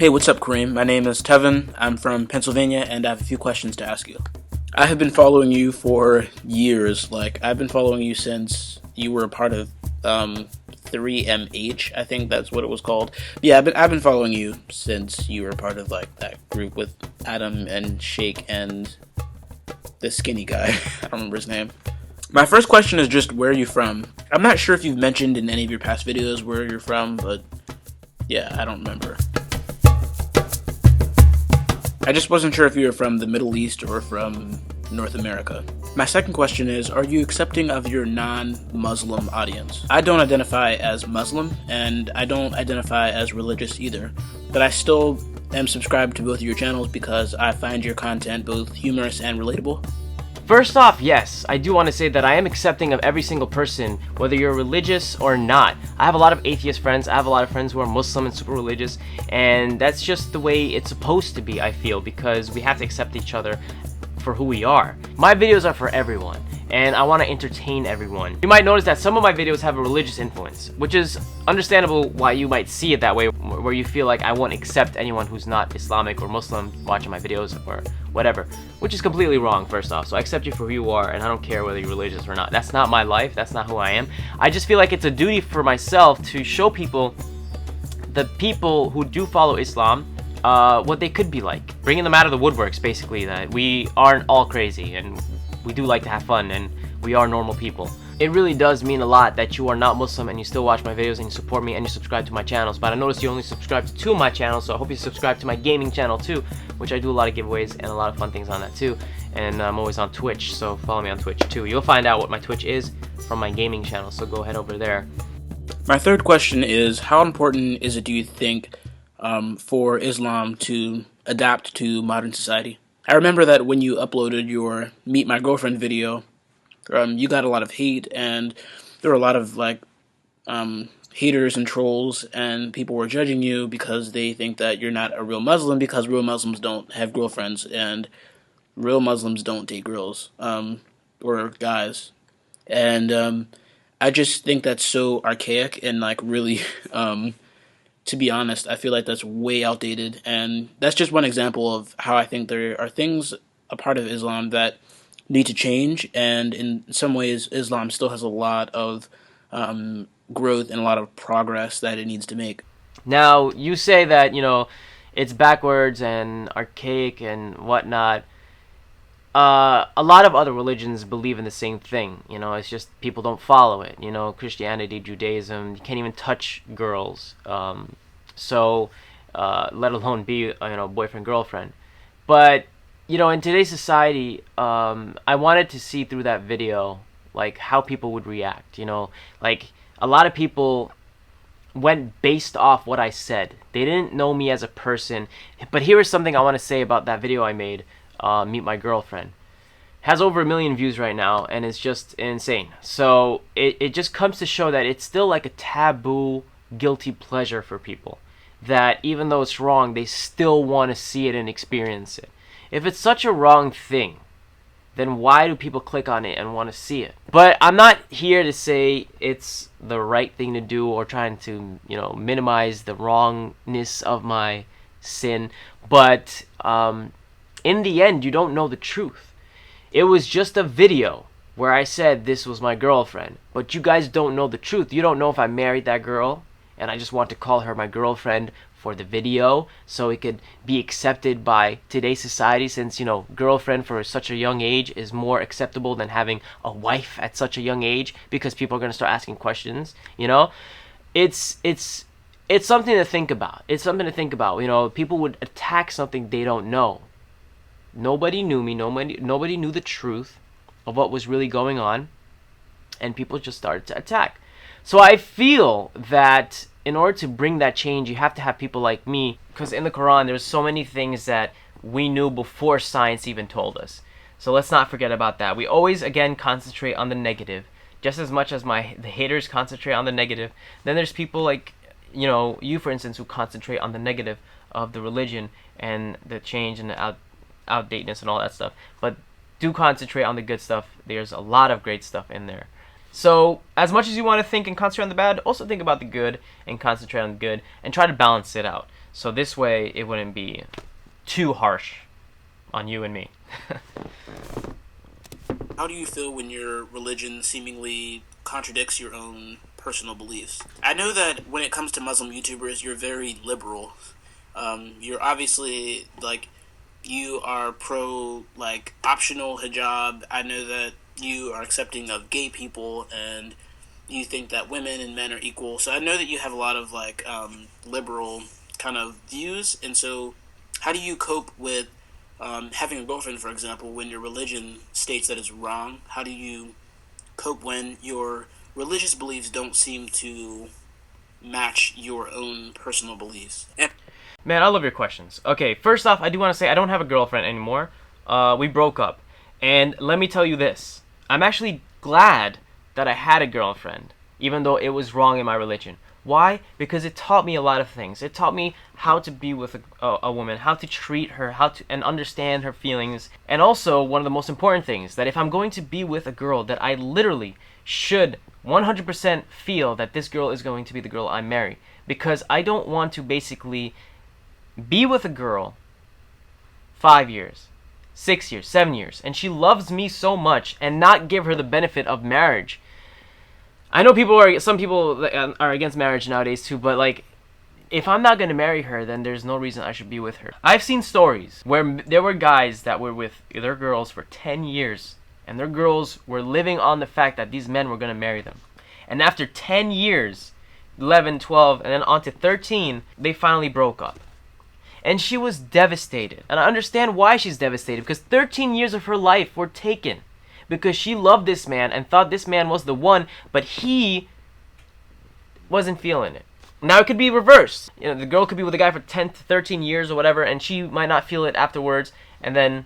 Hey, what's up, Karim? My name is Tevin. I'm from Pennsylvania, and I have a few questions to ask you. I have been following you for years. I've been following you since you were a part of 3MH. I think that's what it was called. Yeah, I've been following you since you were a part of that group with Adam and Shake and the skinny guy. I don't remember his name. My first question is just, where are you from? I'm not sure if you've mentioned in any of your past videos where you're from, but yeah, I don't remember. I just wasn't sure if you were from the Middle East or from North America. My second question is, are you accepting of your non-Muslim audience? I don't identify as Muslim, and I don't identify as religious either, but I still am subscribed to both of your channels because I find your content both humorous and relatable. First off, yes, I do want to say that I am accepting of every single person, whether you're religious or not. I have a lot of atheist friends, I have a lot of friends who are Muslim and super religious, and that's just the way it's supposed to be, I feel, because we have to accept each other for who we are. My videos are for everyone, and I want to entertain everyone. You might notice that some of my videos have a religious influence, which is understandable why you might see it that way, where you feel like I won't accept anyone who's not Islamic or Muslim watching my videos or whatever, which is completely wrong, first off. So I accept you for who you are, and I don't care whether you're religious or not. That's not my life, that's not who I am. I just feel like it's a duty for myself to show people, the people who do follow Islam, what they could be like. Bringing them out of the woodworks, basically, that we aren't all crazy, and we do like to have fun, and we are normal people. It really does mean a lot that you are not Muslim and you still watch my videos and you support me and you subscribe to my channels. But I noticed you only subscribe to two of my channels, so I hope you subscribe to my gaming channel too, which I do a lot of giveaways and a lot of fun things on that too. And I'm always on Twitch, so follow me on Twitch too. You'll find out what my Twitch is from my gaming channel, so go head over there. My third question is, how important is it, do you think, for Islam to adapt to modern society? I remember that when you uploaded your Meet My Girlfriend video, you got a lot of hate, and there were a lot of haters and trolls, and people were judging you because they think that you're not a real Muslim because real Muslims don't have girlfriends and real Muslims don't date girls or guys. And I just think that's so archaic and really to be honest, I feel like that's way outdated, and that's just one example of how I think there are things a part of Islam that need to change, and in some ways Islam still has a lot of growth and a lot of progress that it needs to make. Now, you say that, it's backwards and archaic and whatnot. A lot of other religions believe in the same thing, it's just people don't follow it, Christianity, Judaism, you can't even touch girls, let alone be, boyfriend, girlfriend. But, in today's society, I wanted to see through that video, how people would react, a lot of people went based off what I said. They didn't know me as a person. But here is something I want to say about that video I made, Meet My Girlfriend. Has over 1 million views right now, and it's just insane. So it just comes to show that it's still like a taboo, guilty pleasure for people, that even though it's wrong, they still want to see it and experience it. If it's such a wrong thing, then why do people click on it and want to see it? But I'm not here to say it's the right thing to do or trying to, minimize the wrongness of my sin. But in the end, you don't know the truth. It was just a video where I said this was my girlfriend, but you guys don't know the truth. You don't know if I married that girl and I just want to call her my girlfriend for the video so it could be accepted by today's society, since girlfriend for such a young age is more acceptable than having a wife at such a young age, because people are going to start asking questions. It's something to think about. It's something to think about. People would attack something they don't know. Nobody knew me, nobody knew the truth of what was really going on, and people just started to attack. So I feel that in order to bring that change, you have to have people like me, because in the Quran there's so many things that we knew before science even told us. So let's not forget about that. We always, again, concentrate on the negative, just as much as the haters concentrate on the negative. Then there's people like, you for instance, who concentrate on the negative of the religion and the change and the outdateness and all that stuff, but do concentrate on the good stuff. There's a lot of great stuff in there. So as much as you want to think and concentrate on the bad, also think about the good and concentrate on the good and try to balance it out. So this way, it wouldn't be too harsh on you and me. How do you feel when your religion seemingly contradicts your own personal beliefs? I know that when it comes to Muslim YouTubers, you're very liberal. You're obviously like you are pro like optional hijab. I know that you are accepting of gay people and you think that women and men are equal. So I know that you have a lot of like liberal kind of views. And so, how do you cope with having a girlfriend, for example, when your religion states that it's wrong? How do you cope when your religious beliefs don't seem to match your own personal beliefs? And Man, I love your questions. Okay, first off, I do want to say I don't have a girlfriend anymore. We broke up. And let me tell you this. I'm actually glad that I had a girlfriend, even though it was wrong in my religion. Why? Because it taught me a lot of things. It taught me how to be with a woman, how to treat her, how to and understand her feelings. And also, one of the most important things, that if I'm going to be with a girl, that I literally should 100% feel that this girl is going to be the girl I marry. Because I don't want to basically be with a girl 5 years, 6 years, 7 years, and she loves me so much and not give her the benefit of marriage. I know some people are against marriage nowadays too, but like, if I'm not gonna marry her, then there's no reason I should be with her. I've seen stories where there were guys that were with their girls for 10 years, and their girls were living on the fact that these men were gonna marry them. And after 10 years, 11, 12, and then on to 13, they finally broke up. And she was devastated. And I understand why she's devastated, because 13 years of her life were taken because she loved this man and thought this man was the one, but he wasn't feeling it. Now it could be reversed. You know, the girl could be with the guy for 10 to 13 years or whatever, and she might not feel it afterwards and then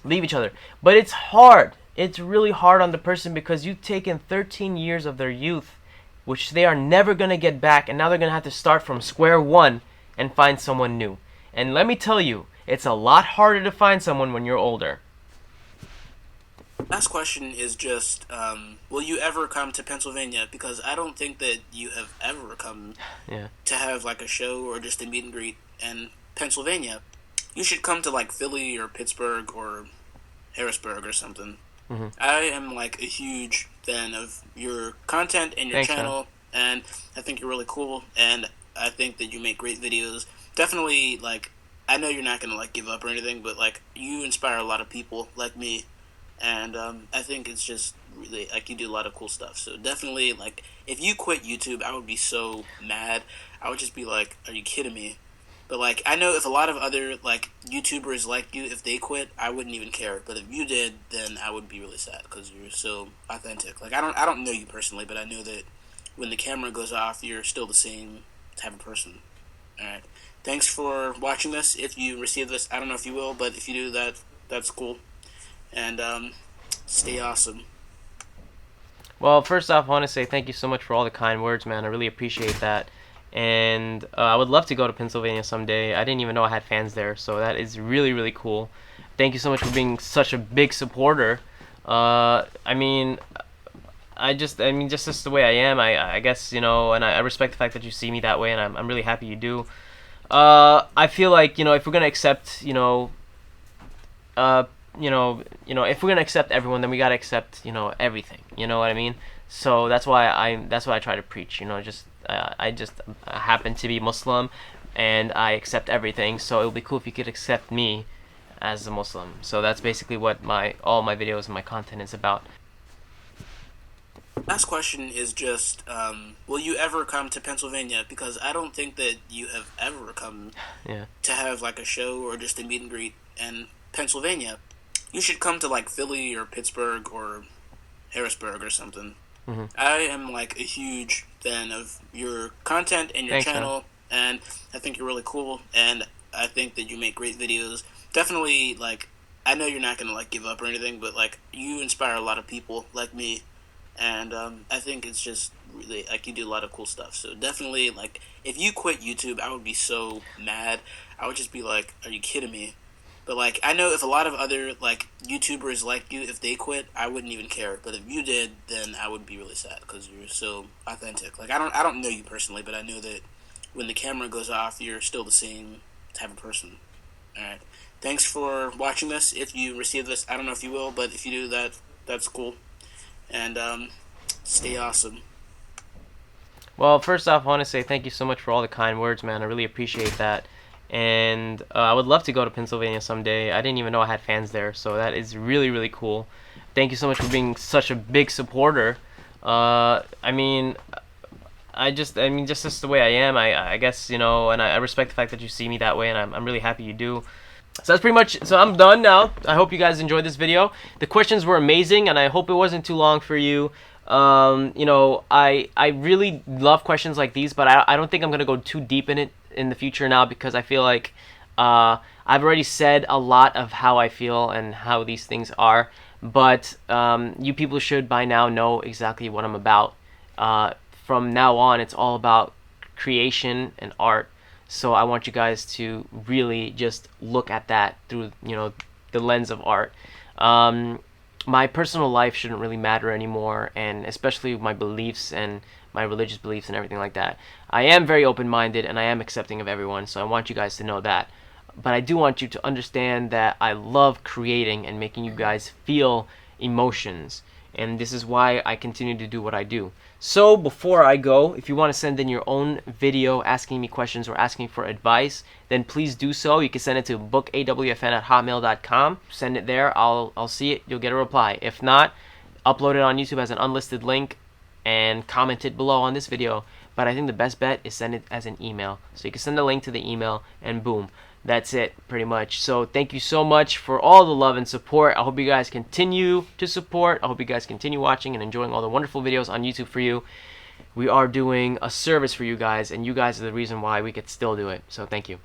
leave each other. But it's hard. It's really hard on the person because you've taken 13 years of their youth, which they are never going to get back, and now they're going to have to start from square one and find someone new. And let me tell you, it's a lot harder to find someone when you're older. last question is just, will you ever come to Pennsylvania? Because I don't think that you have ever come Yeah. to have like a show or just a meet and greet in Pennsylvania. You should come to like Philly or Pittsburgh or Harrisburg or something. Mm-hmm. I am like a huge fan of your content and your Thanks, channel, and I think you're really cool, and I think that you make great videos. Definitely, like, I know you're not gonna like give up or anything, but like you inspire a lot of people like me, and I think it's just really like you do a lot of cool stuff. So definitely, like, if you quit YouTube, I would be so mad. I would just be like, "Are you kidding me?" But like, I know if a lot of other like YouTubers like you, if they quit, I wouldn't even care. But if you did, then I would be really sad because you're so authentic. Like, I don't know you personally, but I know that when the camera goes off, you're still the same type of person. All right. Thanks for watching this. If you receive this, I don't know if you will, but if you do, that's cool. And stay awesome. Well, first off, I want to say thank you so much for all the kind words, man. I really appreciate that. And I would love to go to Pennsylvania someday. I didn't even know I had fans there, so that is really, really cool. Thank you so much for being such a big supporter. I mean, just the way I am. I guess, you know, and I respect the fact that you see me that way, and I'm really happy you do. I feel like, you know, if we're gonna accept, if we're gonna accept everyone, then we gotta accept, everything. You know what I mean? So that's why I try to preach. You know, I just happen to be Muslim, and I accept everything. So it would be cool if you could accept me as a Muslim. So that's basically what all my videos and my content is about. Last question is just, will you ever come to Pennsylvania? Because I don't think that you have ever come Yeah. to have like a show or just a meet and greet in Pennsylvania. You should come to like Philly or Pittsburgh or Harrisburg or something. Mm-hmm. I am like a huge fan of your content and your Thanks, channel, and I think you're really cool, and I think that you make great videos. Definitely, like, I know you're not gonna like give up or anything, but like you inspire a lot of people like me, and I think it's just really like you do a lot of cool stuff. So definitely, like, if you quit YouTube, I would be so mad. I would just be like, "Are you kidding me?" But like, I know if a lot of other like YouTubers like you, if they quit, I wouldn't even care. But if you did, then I would be really sad because you're so authentic. Like, I don't know you personally, but I know that when the camera goes off, you're still the same type of person. All right. Thanks for watching this. If you receive this, I don't know if you will, but if you do, that's cool. And stay awesome. Well, first off, I want to say thank you so much for all the kind words, man. I really appreciate that. And I would love to go to Pennsylvania someday. I didn't even know I had fans there, so that is really, really cool. Thank you so much for being such a big supporter. I mean, just this is the way I am. I guess, and I respect the fact that you see me that way, and I'm really happy you do. So that's pretty much, so I'm done now. I hope you guys enjoyed this video. The questions were amazing, and I hope it wasn't too long for you. I really love questions like these, but I don't think I'm going to go too deep in it in the future now, because I feel like I've already said a lot of how I feel and how these things are. But you people should by now know exactly what I'm about. From now on, it's all about creation and art. So I want you guys to really just look at that through, the lens of art. My personal life shouldn't really matter anymore, and especially my beliefs and my religious beliefs and everything like that. I am very open-minded, and I am accepting of everyone, so I want you guys to know that. But I do want you to understand that I love creating and making you guys feel emotions, and this is why I continue to do what I do. So before I go, if you want to send in your own video asking me questions or asking for advice, then please do so. You can send it to bookawfn@hotmail.com. Send it there. I'll see it. You'll get a reply. If not, upload it on YouTube as an unlisted link and comment it below on this video. But I think the best bet is send it as an email. So you can send a link to the email, and boom, that's it pretty much. So thank you so much for all the love and support. I hope you guys continue to support. I hope you guys continue watching and enjoying all the wonderful videos on YouTube for you. We are doing a service for you guys, and you guys are the reason why we could still do it. So thank you.